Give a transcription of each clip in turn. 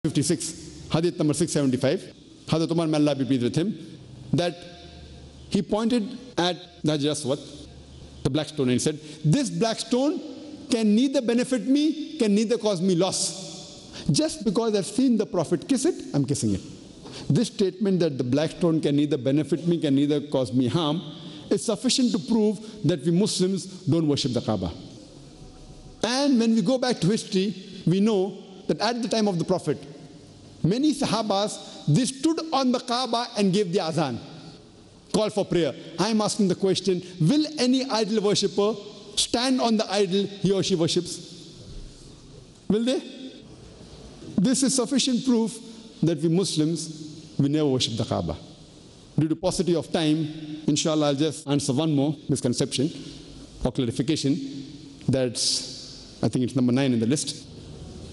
56, Hadith number 675, Hazrat Umar, may Allah be pleased with him, that he pointed at the Hajar Aswad, the black stone, and he said, this black stone can neither benefit me, can neither cause me loss. Just because I've seen the Prophet kiss it, I'm kissing it. This statement that the black stone can neither benefit me, can neither cause me harm, is sufficient to prove that we Muslims don't worship the Kaaba. And when we go back to history, we know that at the time of the Prophet, many Sahabas, they stood on the Kaaba and gave the azan, call for prayer. I am asking the question, will any idol worshipper stand on the idol he or she worships? Will they? This is sufficient proof that we Muslims, we never worship the Kaaba. Due to paucity of time, inshallah, I'll just answer one more misconception or clarification. That's, I think it's number 9 in the list.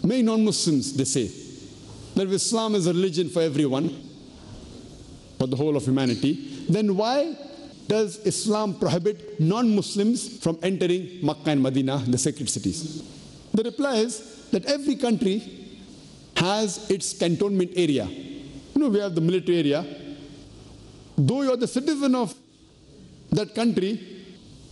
Many non-Muslims, they say that if Islam is a religion for everyone, for the whole of humanity, then why does Islam prohibit non-Muslims from entering Makkah and Medina, the sacred cities? The reply is that every country has its cantonment area. You know, we have the military area. Though you are the citizen of that country,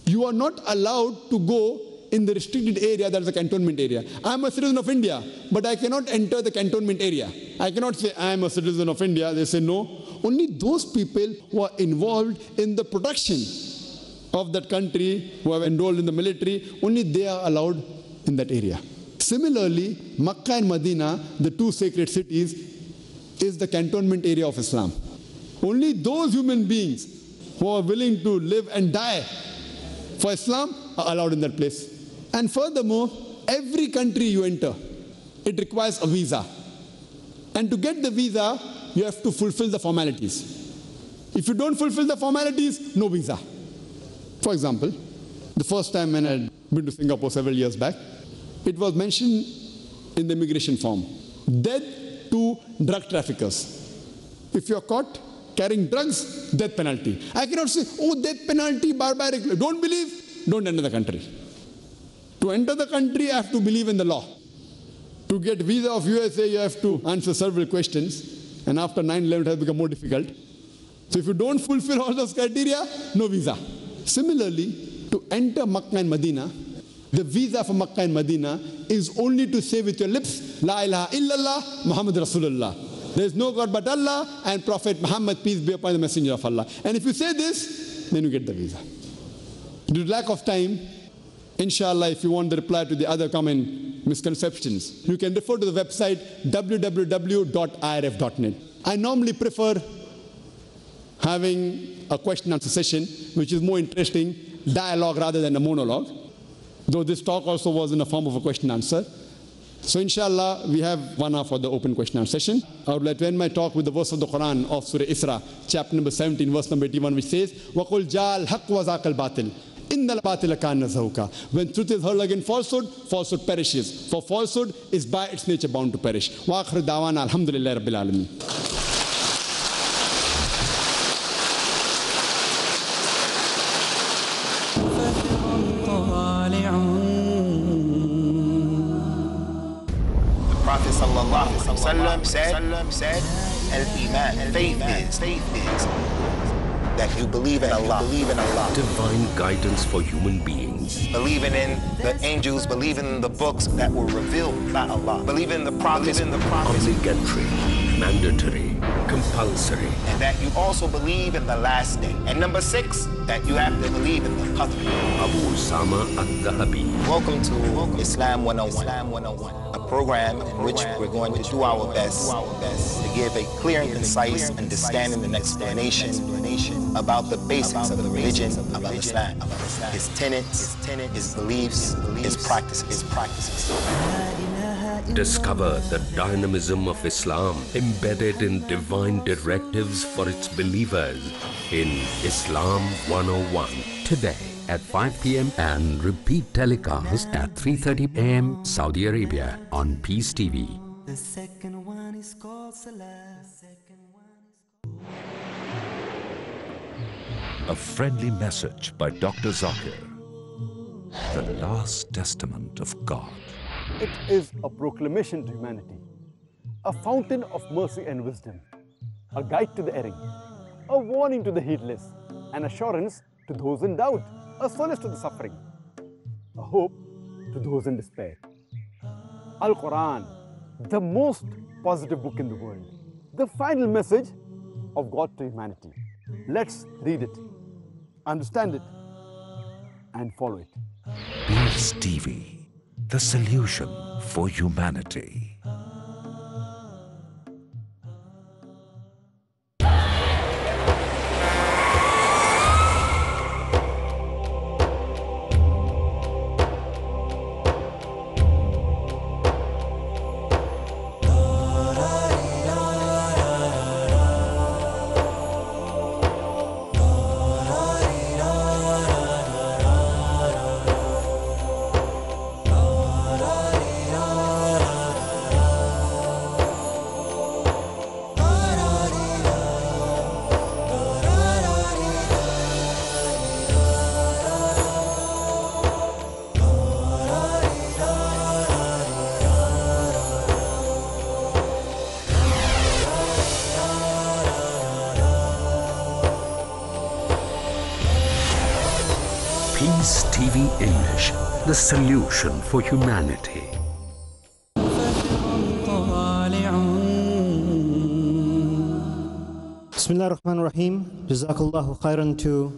you are not allowed to go in the restricted area that is the cantonment area. I am a citizen of India, but I cannot enter the cantonment area. I cannot say I am a citizen of India. They say no. Only those people who are involved in the protection of that country, who have enrolled in the military, only they are allowed in that area. Similarly, Makkah and Medina, the two sacred cities, is the cantonment area of Islam. Only those human beings who are willing to live and die for Islam are allowed in that place. And furthermore, every country you enter, it requires a visa. And to get the visa, you have to fulfill the formalities. If you don't fulfill the formalities, no visa. For example, the first time when I had been to Singapore several years back, it was mentioned in the immigration form, death to drug traffickers. If you are caught carrying drugs, death penalty. I cannot say, oh, death penalty, barbaric. Don't believe, don't enter the country. To enter the country, I have to believe in the law. To get visa of USA, you have to answer several questions. And after 9/11, it has become more difficult. So if you don't fulfill all those criteria, no visa. Similarly, to enter Makkah and Medina, the visa for Makkah and Medina is only to say with your lips, La ilaha illallah, Muhammad Rasulullah. There is no God but Allah and Prophet Muhammad, peace be upon the Messenger of Allah. And if you say this, then you get the visa. Due to lack of time, inshallah, if you want the reply to the other common misconceptions, you can refer to the website www.irf.net. I normally prefer having a question answer session, which is more interesting, dialogue rather than a monologue. Though this talk also was in the form of a question answer. So inshallah, we have 1 hour for the open question answer session. I would like to end my talk with the verse of the Quran of Surah Isra, chapter number 17, verse number 81, which says, وَقُلْ جَاءَ الْحَقُّ وَزَاقَ الْبَاطِلِ إِنَّ الْبَاطِلَ كَانَ زَهُوقًا. When truth is hurled against falsehood, falsehood perishes. For falsehood is by its nature bound to perish. وَآخِرُ دَعْوَانَا الْحَمْدُ لِلَّهِ رَبِّ الْعَالَمِينَ. Prophet sallallahu alaihi wasallam said, "Al-Iman, faith is that you believe in Allah. Divine guidance for human beings. Believing in the angels, believing in the books that were revealed by Allah. Believing in the prophets, Obligatory, mandatory, compulsory. and that you also believe in the last day. And number 6, that you have to believe in the Qadr. Abu Usama al-Dhahabi. Welcome to Islam 101, a program in which we're going to do our best to give a clear and concise understanding and explanation about the basics of the religion of Islam, its tenets, its beliefs, its practices. Discover the dynamism of Islam embedded in divine directives for its believers in Islam 101. Today at 5 p.m. and repeat telecast at 3:30 a.m. Saudi Arabia on Peace TV. The second one is called Salah. A friendly message by Dr. Zakir. The last testament of God. It is a proclamation to humanity, a fountain of mercy and wisdom, a guide to the erring, a warning to the heedless, an assurance to those in doubt, a solace to the suffering, a hope to those in despair. Al-Quran, the most positive book in the world, the final message of God to humanity. Let's read it, understand it, and follow it. Peace TV, the solution for humanity. Peace TV English, the solution for humanity. Bismillah ar-Rahman ar-Rahim. Jazakallahu khairan to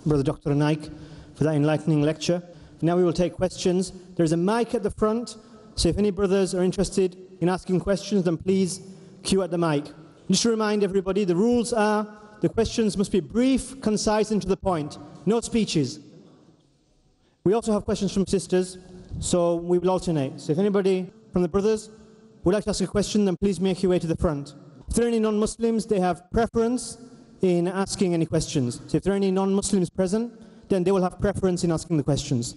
Brother Dr. Naik for that enlightening lecture. Now we will take questions. There's a mic at the front, so if any brothers are interested in asking questions, then please queue at the mic. Just to remind everybody, the rules are the questions must be brief, concise, and to the point. No speeches. We also have questions from sisters, so we will alternate. So if anybody from the brothers would like to ask a question, then please make your way to the front. If there are any non-Muslims, they have preference in asking any questions. So if there are any non-Muslims present, then they will have preference in asking the questions.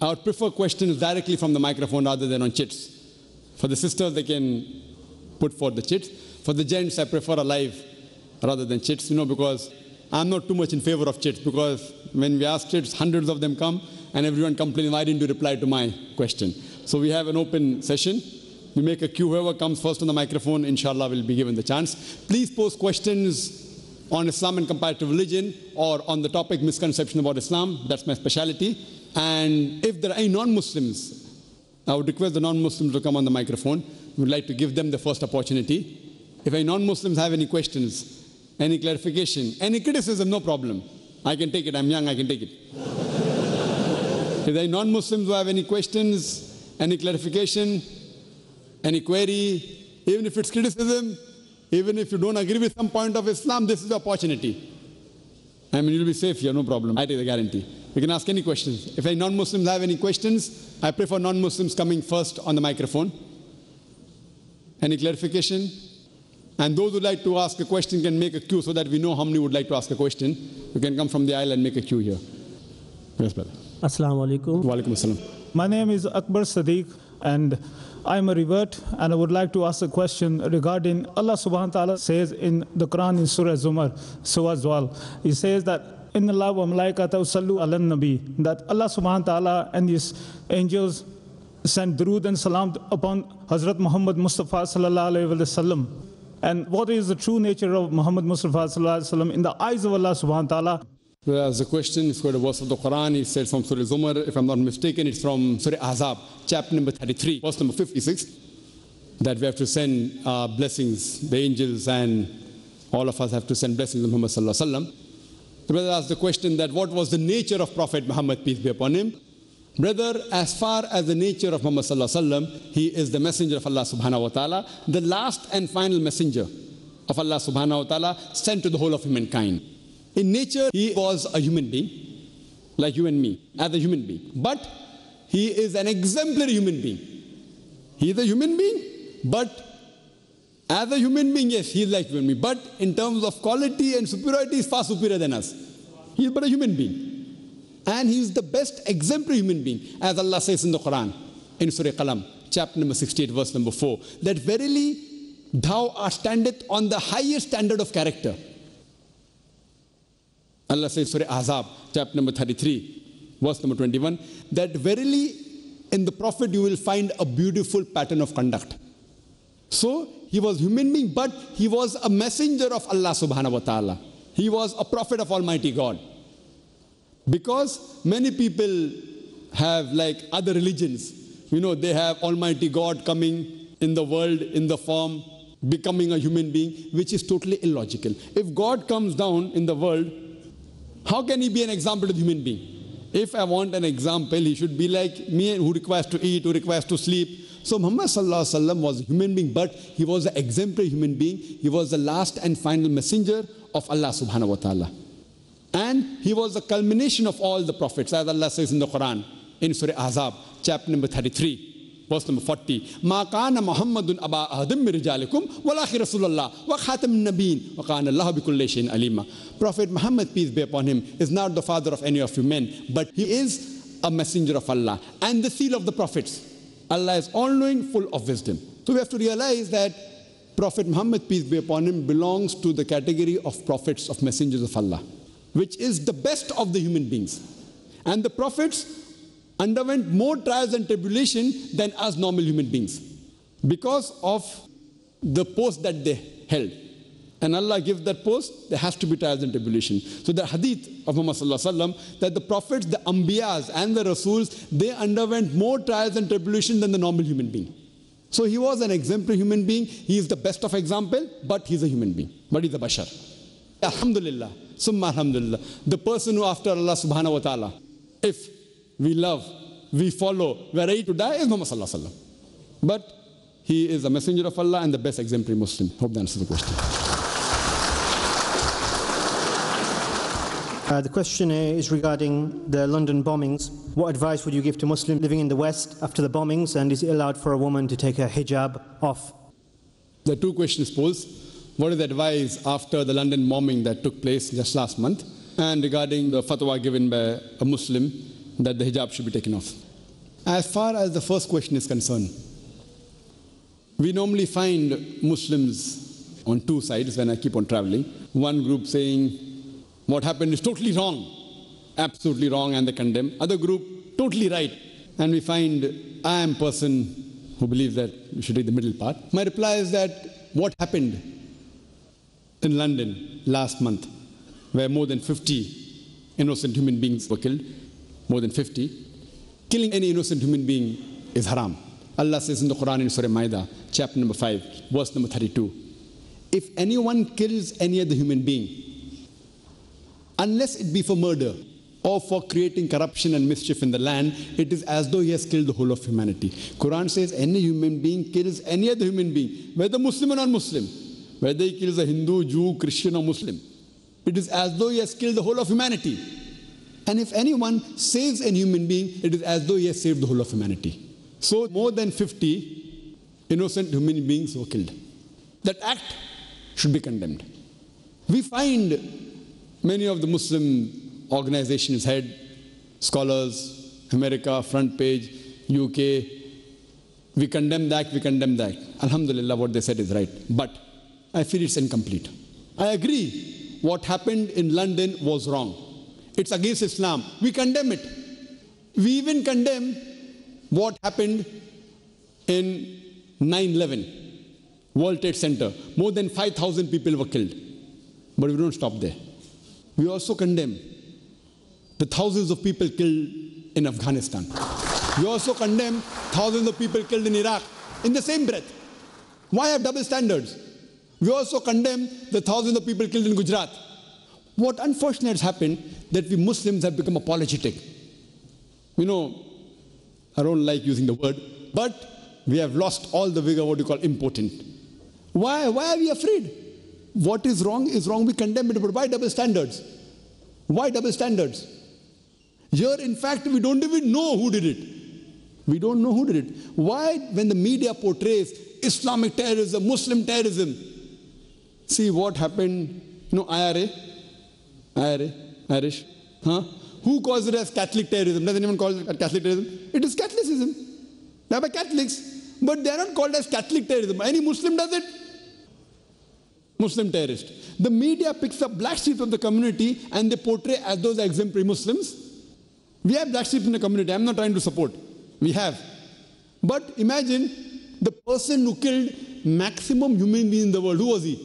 I would prefer questions directly from the microphone rather than on chits. For the sisters, they can put forth the chits. For the gents, I prefer a live rather than chits, because I'm not too much in favor of chits, because when we ask chits, hundreds of them come and everyone complains, why didn't you reply to my question? So we have an open session. We make a queue. Whoever comes first on the microphone, inshallah, will be given the chance. Please post questions on Islam and comparative religion or on the topic misconception about Islam. That's my specialty. And if there are any non-Muslims, I would request the non-Muslims to come on the microphone. We would like to give them the first opportunity. If any non-Muslims have any questions, any clarification, any criticism, no problem. I can take it. I'm young, I can take it. If there are non-Muslims who have any questions, any clarification, any query, even if it's criticism, even if you don't agree with some point of Islam, this is the opportunity. I mean, you'll be safe here, no problem. I take the guarantee. You can ask any questions. If any non-Muslims have any questions, I prefer non-Muslims coming first on the microphone. Any clarification? And those who would like to ask a question can make a queue so that we know how many would like to ask a question. You can come from the aisle and make a queue here. Yes, brother. Assalamu alaikum. Wa alaikum assalam. My name is Akbar Sadiq and I'm a revert and I would like to ask a question regarding Allah subhanahu wa ta'ala says in the Quran in Surah Zumar, Surah Zwal, He says that Inna Allah wa malaikatahu sallu ala nabi, that Allah subhanahu wa ta'ala and His angels send durood and salam upon Hazrat Muhammad Mustafa sallallahu alayhi wa sallam. And what is the true nature of Muhammad Mustafa sallallahu alayhi wa sallam in the eyes of Allah subhanahu wa ta'ala? There's a question, it's got a verse of the Quran, it says from Surah Zumar, if I'm not mistaken, it's from Surah Ahzab, chapter number 33, verse number 56, that we have to send blessings, the angels and all of us have to send blessings on Muhammad sallallahu alaihi wasallam. The brother asked the question that what was the nature of Prophet Muhammad, peace be upon him. Brother, as far as the nature of Muhammad sallallahu alaihi wasallam, he is the messenger of Allah subhanahu wa ta'ala, the last and final messenger of Allah subhanahu wa ta'ala, sent to the whole of humankind. In nature, he was a human being, like you and me, as a human being. But he is an exemplary human being. He is a human being, but as a human being, yes, he is like human being. But in terms of quality and superiority, he is far superior than us. He is but a human being. And he is the best exemplary human being, as Allah says in the Quran, in Surah Qalam, chapter number 68, verse number 4, that verily thou art standeth on the highest standard of character. Allah says, Surah Ahzab, chapter number 33, verse number 21, that verily in the Prophet you will find a beautiful pattern of conduct. So he was human being, but he was a messenger of Allah subhanahu wa ta'ala. He was a prophet of Almighty God. Because many people have like other religions, they have Almighty God coming in the world in the form, becoming a human being, which is totally illogical. If God comes down in the world, how can he be an example to the human being? If I want an example, he should be like me, who requires to eat, who requires to sleep. So Muhammad sallallahu alaihi wasallam was a human being, but he was an exemplary human being. He was the last and final messenger of Allah subhanahu wa ta'ala. And he was the culmination of all the prophets, as Allah says in the Quran, in Surah Ahzab, chapter number 33, verse number 40. مَا كَانَ مُحَمَّدٌ أَبَا أَحَدٍ مِّن رِجَالِكُمْ وَلَٰكِنَّ رَسُولَ اللَّهِ وَخَاتَمَ النَّبِيِّينَ وَكَانَ اللَّهُ بِكُلِّ شَيْءٍ عَلِيمًا. Prophet Muhammad, peace be upon him, is not the father of any of you men, but he is a messenger of Allah and the seal of the prophets. Allah is all-knowing, full of wisdom. So we have to realize that Prophet Muhammad, peace be upon him, belongs to the category of prophets, of messengers of Allah, which is the best of the human beings. And the prophets underwent more trials and tribulation than us normal human beings because of the post that they held. And Allah gives that post, there has to be trials and tribulation. So the hadith of Muhammad sallallahu alaihi wasallam, that the prophets, the Anbiyas and the Rasuls, they underwent more trials and tribulation than the normal human being. So he was an exemplary human being. He is the best of example, but he's a human being. But he's a bashar. Alhamdulillah, summa alhamdulillah. The person who after Allah subhanahu wa ta'ala, if we love, we follow, we are ready to die, is Muhammad sallallahu alaihi wasallam. But he is a messenger of Allah and the best exemplary Muslim. Hope that answers the question. The question is regarding the London bombings. What advice would you give to Muslims living in the West after the bombings, and is it allowed for a woman to take her hijab off? There are two questions posed. What is the advice after the London bombing that took place just last month, and regarding the fatwa given by a Muslim that the hijab should be taken off? As far as the first question is concerned, we normally find Muslims on two sides when I keep on traveling. One group saying, what happened is totally wrong, absolutely wrong, and they condemn. Other group, totally right. And we find I am a person who believes that we should take the middle part. My reply is that what happened in London last month, where more than 50 innocent human beings were killed, more than 50, killing any innocent human being is haram. Allah says in the Quran in Surah Ma'idah, chapter number 5, verse number 32, if anyone kills any other human being, unless it be for murder or for creating corruption and mischief in the land, it is as though he has killed the whole of humanity. Quran says any human being kills any other human being, whether Muslim or non-Muslim, whether he kills a Hindu, Jew, Christian or Muslim, it is as though he has killed the whole of humanity. And if anyone saves a human being, it is as though he has saved the whole of humanity. So more than 50 innocent human beings were killed. That act should be condemned. We find many of the Muslim organizations, head, scholars, America, front page, UK, we condemn that, we condemn that. Alhamdulillah, what they said is right. But I feel it's incomplete. I agree what happened in London was wrong. It's against Islam. We condemn it. We even condemn what happened in 9/11, World Trade Center. More than 5,000 people were killed. But we don't stop there. We also condemn the thousands of people killed in Afghanistan. We also condemn thousands of people killed in Iraq in the same breath. Why have double standards? We also condemn the thousands of people killed in Gujarat. What unfortunately has happened that we Muslims have become apologetic. I don't like using the word, but we have lost all the vigor, what you call important. Why are we afraid? What is wrong, we condemn it, but why double standards? Why double standards? Here, in fact, we don't even know who did it. We don't know who did it. Why, when the media portrays Islamic terrorism, Muslim terrorism, see what happened, Irish, who calls it as Catholic terrorism? Does anyone call it Catholic terrorism? It is Catholicism. They are by Catholics, but they are not called as Catholic terrorism. Any Muslim does it? Muslim terrorist. The media picks up black sheep of the community and they portray as those exemplary Muslims. We have black sheep in the community. I'm not trying to support. We have. But imagine the person who killed maximum human being in the world. Who was he?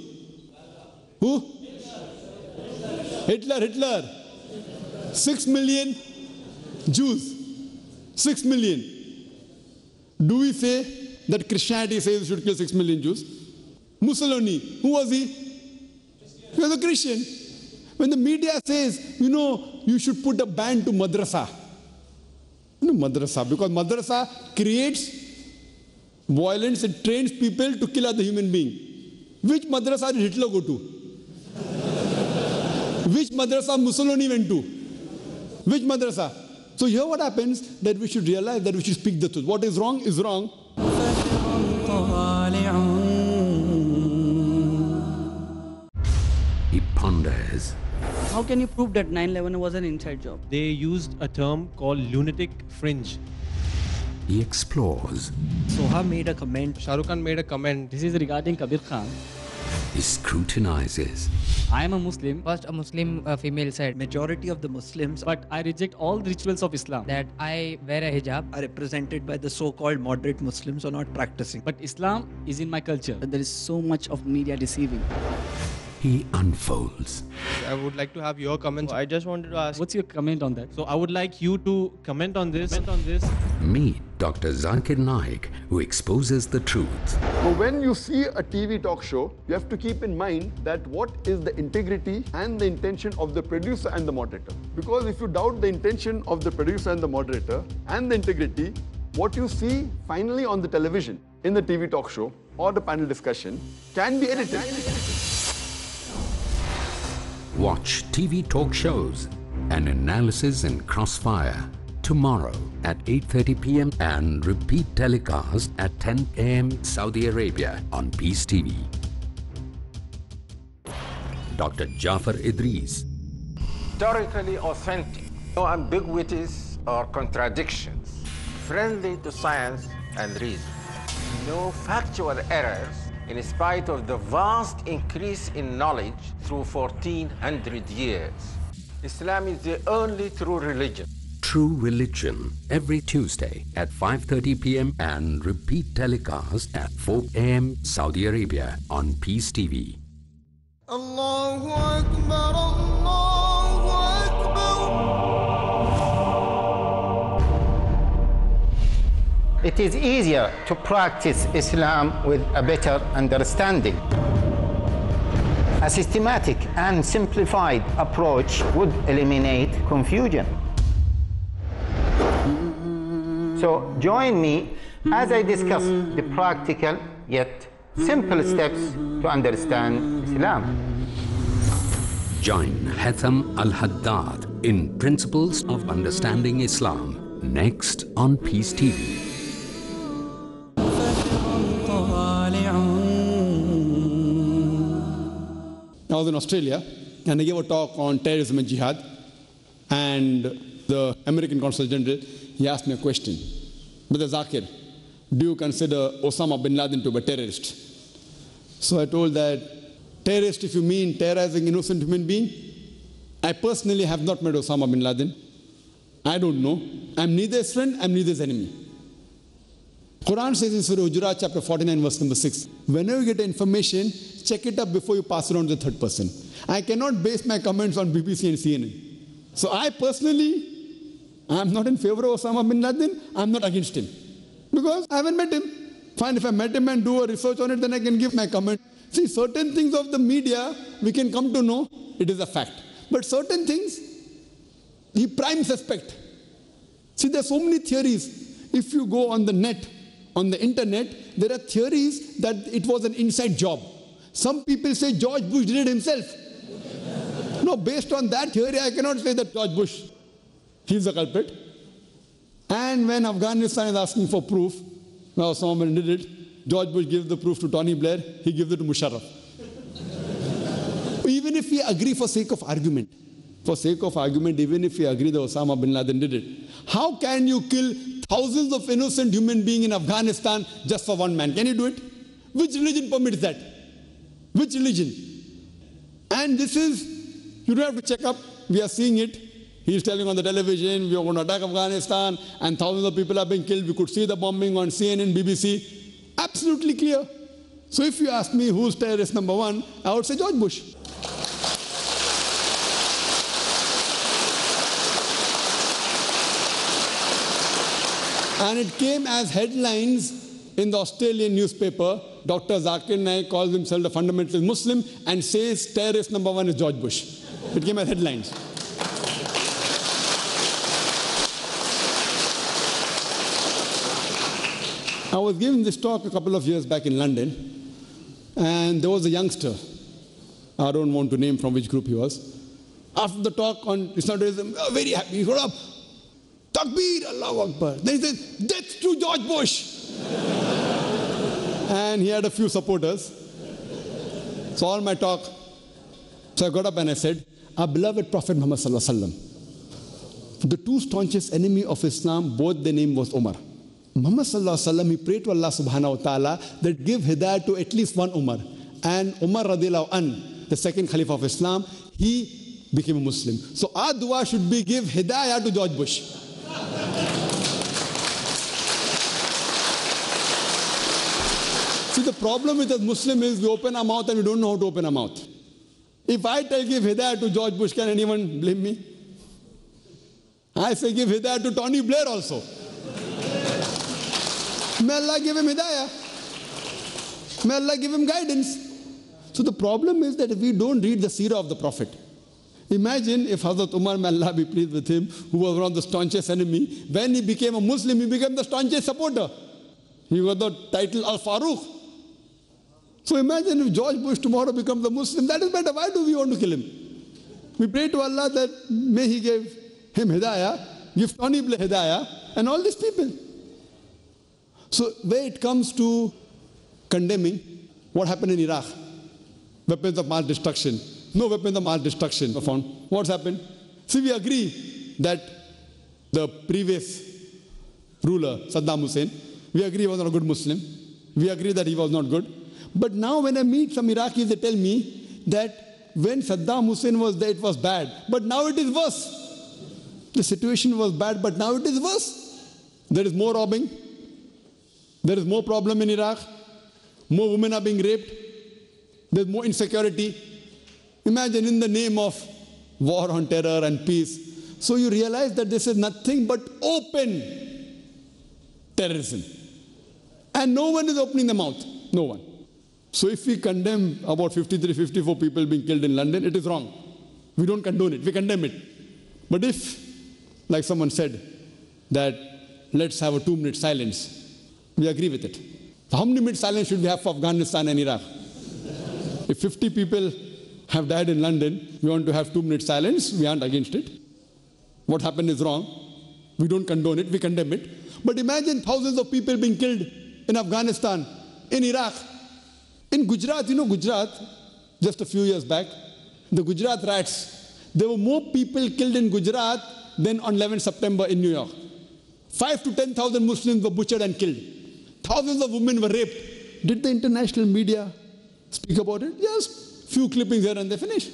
Who? Hitler. 6 million Jews. 6 million. Do we say that Christianity says we should kill 6 million Jews? Mussolini, who was he? He was a Christian. When the media says, you should put a ban to madrasa. Madrasa, because madrasa creates violence, it trains people to kill other human beings. Which madrasa did Hitler go to? Which madrasa Mussolini went to? Which madrasa? So here what happens, that we should realize that we should speak the truth. What is wrong is wrong. He ponders. How can you prove that 9/11 was an inside job? They used a term called lunatic fringe. He explores. Soha made a comment. Shah Rukh Khan made a comment. This is regarding Kabir Khan. He scrutinizes. I am a Muslim. First, a Muslim female said, Majority of the Muslims, but I reject all the rituals of Islam that I wear a hijab, are represented by the so-called moderate Muslims who are not practicing. But Islam is in my culture. But there is so much of media deceiving. He unfolds. I would like to have your comments. I just wanted to ask, what's your comment on that? So I would like you to comment on this. Meet Dr. Zakir Naik, who exposes the truth. So when you see a TV talk show, you have to keep in mind that what is the integrity and the intention of the producer and the moderator. Because if you doubt the intention of the producer and the moderator and the integrity, what you see finally on the television, in the TV talk show or the panel discussion can be edited. Watch TV talk shows and analysis in Crossfire tomorrow at 8:30 p.m. and repeat telecast at 10 a.m. Saudi Arabia on Peace TV. Dr. Jafar Idris. Historically authentic, no ambiguities or contradictions, friendly to science and reason, no factual errors, in spite of the vast increase in knowledge through 1400 years. Islam is the only true religion. True Religion every Tuesday at 5:30 p.m. and repeat telecast at 4 a.m. Saudi Arabia on Peace TV. Allahu Akbar, Allahu Akbar. It is easier to practice Islam with a better understanding. A systematic and simplified approach would eliminate confusion. So join me as I discuss the practical yet simple steps to understand Islam. Join Haitham Al-Haddad in Principles of Understanding Islam next on Peace TV. I was in Australia and I gave a talk on terrorism and jihad, and the American Consul General, he asked me a question. Brother Zakir, do you consider Osama bin Laden to be a terrorist? So I told that, terrorist, if you mean terrorizing innocent human being, I personally have not met Osama bin Laden. I don't know. I'm neither his friend, I'm neither his enemy. Quran says in Surah Hujurat, chapter 49, verse number 6, whenever you get information, check it up before you pass it on to the third person. I cannot base my comments on BBC and CNN. So I personally, I'm not in favor of Osama bin Laden, I'm not against him. Because I haven't met him. Fine, if I met him and do a research on it, then I can give my comment. See, certain things of the media, we can come to know, it is a fact. But certain things, he prime suspect. See, there are so many theories. If you go on the net, on the internet, there are theories that it was an inside job. Some people say George Bush did it himself. No, based on that theory, I cannot say that George Bush, he's the culprit. And when Afghanistan is asking for proof, now someone did it, George Bush gives the proof to Tony Blair, he gives it to Musharraf. Even if we agree for sake of argument, even if we agree that Osama bin Laden did it, how can you kill thousands of innocent human beings in Afghanistan just for one man? Can you do it? Which religion permits that? Which religion? And this is, you don't have to check up, we are seeing it. He is telling on the television, we are going to attack Afghanistan and thousands of people are being killed. We could see the bombing on CNN, BBC. Absolutely clear. So if you ask me who's terrorist number one, I would say George Bush. And it came as headlines in the Australian newspaper. Dr. Zakir Naik calls himself a fundamentalist Muslim and says terrorist number one is George Bush. It came as headlines. I was giving this talk a couple of years back in London, and there was a youngster. I don't want to name from which group he was. After the talk on Islamism, very happy. He got up, Takbir, Allahu Akbar. Then he said, death to George Bush. And he had a few supporters. So all my talk, so I got up and I said, our beloved Prophet Muhammad Sallallahu Alaihi Wasallam, the two staunchest enemy of Islam, both their name was Umar. Muhammad Sallallahu Alaihi Wasallam, he prayed to Allah Subhanahu Wa Ta'ala that give hidayah to at least one Umar. And Umar radiallahu an, the second Caliph of Islam, he became a Muslim. So our dua should be give hidayah to George Bush. See, the problem with us Muslim is we open our mouth and we don't know how to open our mouth. If I tell give hidayah to George Bush, can anyone blame me? I say give hidayah to Tony Blair also. May Allah give him hidayah. May Allah give him guidance. So the problem is that if we don't read the seerah of the Prophet, imagine if Hazrat Umar, may Allah be pleased with him, who was one of the staunchest enemy, when he became a Muslim, he became the staunchest supporter. He got the title Al-Faruq. So imagine if George Bush tomorrow becomes a Muslim, that is better. Why do we want to kill him? We pray to Allah that may He give him hidayah, give Tony Blair hidayah, and all these people. So where it comes to condemning what happened in Iraq, weapons of mass destruction, no weapons of mass destruction were found. What's happened? See, we agree that the previous ruler, Saddam Hussein, we agree he was not a good Muslim. We agree that he was not good. But now when I meet some Iraqis, they tell me that when Saddam Hussein was there, it was bad. But now it is worse. The situation was bad, but now it is worse. There is more robbing. There is more problem in Iraq. More women are being raped. There's more insecurity. Imagine in the name of war on terror and peace. So you realize that this is nothing but open terrorism. And no one is opening the mouth. No one. So if we condemn about 53, 54 people being killed in London, it is wrong. We don't condone it. We condemn it. But if, like someone said, that let's have a 2-minute silence, we agree with it. How many minutes silence should we have for Afghanistan and Iraq? If 50 people have died in London, we want to have 2 minutes silence, we aren't against it. What happened is wrong. We don't condone it, we condemn it. But imagine thousands of people being killed in Afghanistan, in Iraq, in Gujarat. You know Gujarat, just a few years back, the Gujarat riots, there were more people killed in Gujarat than on 11 September in New York. 5,000 to 10,000 Muslims were butchered and killed. Thousands of women were raped. Did the international media speak about it? Yes. Few clippings here and they finished.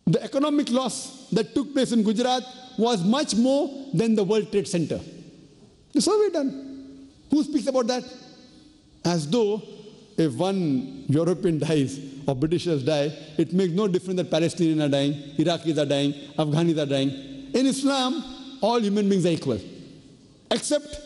The economic loss that took place in Gujarat was much more than the World Trade Center. The survey done. Who speaks about that? As though if one European dies or Britishers die, it makes no difference that Palestinians are dying, Iraqis are dying, Afghans are dying. In Islam, all human beings are equal, except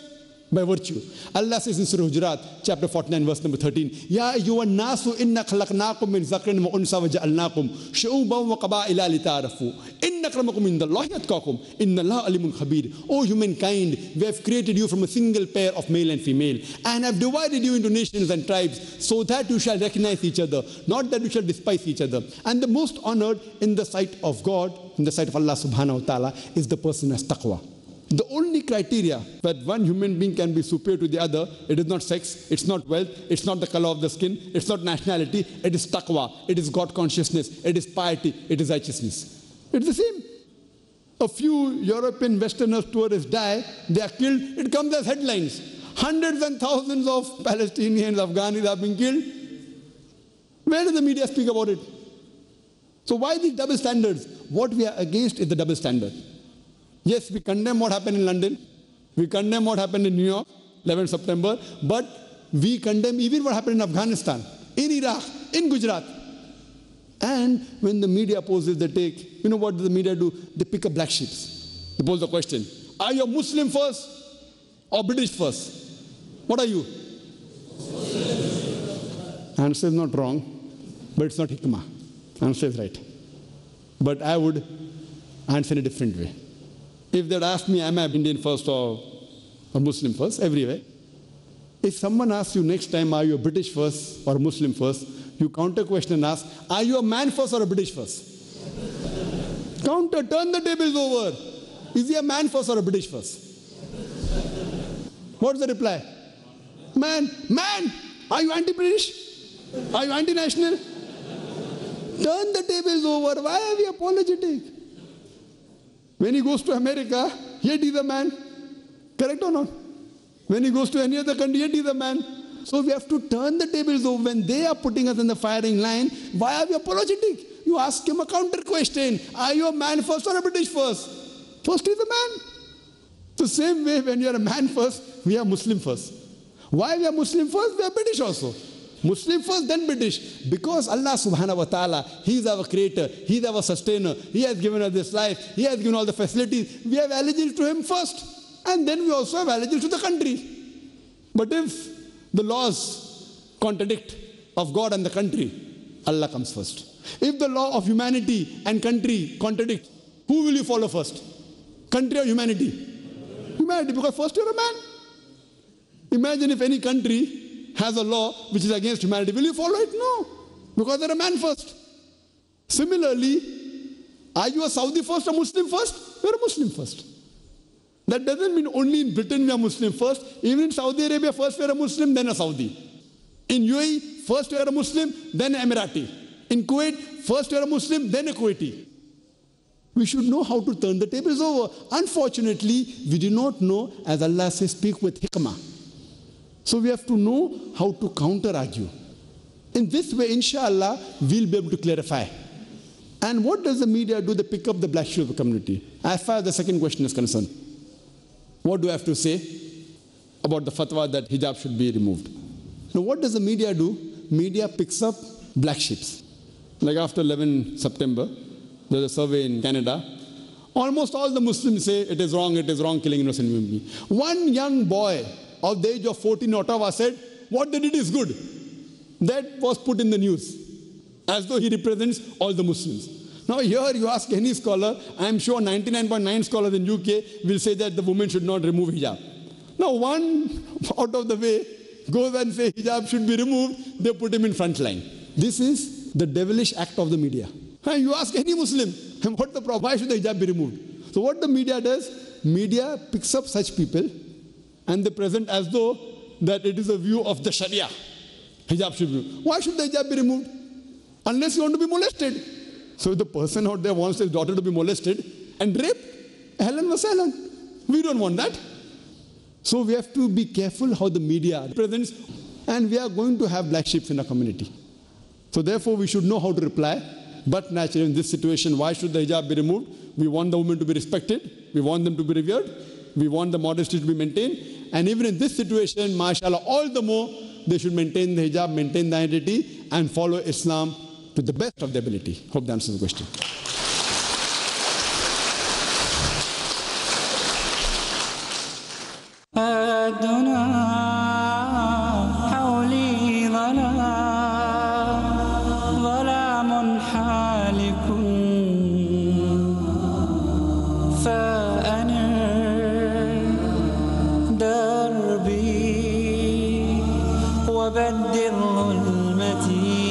by virtue. Allah says in Surah Hujurat, chapter 49, verse number 13, Ya ayyuhan nasu inna khalaqnakum min zakarin wa unsa wa ja'alnakum shu'uban wa qaba'ila lita'arafu. Inna akramakum indallahi atqakum. Inna Allaha alimun khabir. O humankind, we have created you from a single pair of male and female, and have divided you into nations and tribes, so that you shall recognize each other, not that you shall despise each other. And the most honored in the sight of God, in the sight of Allah subhanahu wa ta'ala, is the person who has taqwa. The only criteria that one human being can be superior to the other, it is not sex, it's not wealth, it's not the color of the skin, it's not nationality, it is taqwa, it is God consciousness, it is piety, it is righteousness. It's the same. A few European Westerners tourists die, they are killed, it comes as headlines. Hundreds and thousands of Palestinians, Afghans are being killed. Where does the media speak about it? So why these double standards? What we are against is the double standard. Yes, we condemn what happened in London. We condemn what happened in New York, 11 September. But We condemn even what happened in Afghanistan, in Iraq, in Gujarat. And when the media opposes, they take, you know what does the media do? They pick up black sheep. They pose the question, are you a Muslim first or British first? What are you? Answer is not wrong, but it's not hikmah. Answer is right. But I would answer in a different way. If they'd asked me, am I Indian first or Muslim first, everywhere. If someone asks you next time, are you a British first or Muslim first, you counter question and ask, are you a man first or a British first? Counter, turn the tables over. Is he a man first or a British first? What's the reply? Man, are you anti-British? Are you anti-national? Turn the tables over. Why are we apologetic? When he goes to America, yet he's a man. Correct or not? When he goes to any other country, yet he's a man. So we have to turn the tables over. When they are putting us in the firing line, why are we apologetic? You ask him a counter question. Are you a man first or a British first? First he's a man. The same way when you are a man first, we are Muslim first. Why we are Muslim first? We are British also. Muslim first, then British. Because Allah subhanahu wa ta'ala, He is our creator, He is our sustainer, He has given us this life, He has given all the facilities. We have allegiance to Him first. And then we also have allegiance to the country. But if the laws contradict of God and the country, Allah comes first. If the law of humanity and country contradict, who will you follow first? Country or humanity? Humanity, because first you're a man. Imagine if any country has a law which is against humanity. Will you follow it? No. Because they're a man first. Similarly, are you a Saudi first or Muslim first? You're a Muslim first. That doesn't mean only in Britain we are Muslim first. Even in Saudi Arabia, first we are a Muslim, then a Saudi. In UAE, first we are a Muslim, then an Emirati. In Kuwait, first we are a Muslim, then a Kuwaiti. We should know how to turn the tables over. Unfortunately, we do not know, as Allah says, speak with hikmah. So we have to know how to counter-argue. In this way, inshallah, we'll be able to clarify. And what does the media do? They pick up the black sheep of the community. As far as the second question is concerned, what do I have to say about the fatwa that hijab should be removed? Now, what does the media do? Media picks up black sheep. Like after 11 September, there's a survey in Canada. Almost all the Muslims say it is wrong killing innocent human beings. One young boy of the age of 14 in Ottawa said, what they did is good. That was put in the news, as though he represents all the Muslims. Now here you ask any scholar, I am sure 99.9 scholars in UK will say that the woman should not remove hijab. Now one out of the way goes and says hijab should be removed, they put him in front line. This is the devilish act of the media. And you ask any Muslim, what's the problem? Why should the hijab be removed? So what the media does, media picks up such people and they present as though that it is a view of the Sharia. Hijab should be removed. Why should the hijab be removed? Unless you want to be molested. So if the person out there wants his daughter to be molested and raped, ahlan wa sahlan. We don't want that. So we have to be careful how the media presents, and we are going to have black sheep in our community. So therefore we should know how to reply. But naturally in this situation, why should the hijab be removed? We want the women to be respected. We want them to be revered. We want the modesty to be maintained. And even in this situation, mashallah, all the more, they should maintain the hijab, maintain the identity, and follow Islam to the best of their ability. Hope that answers the question. وبدل ظلمتي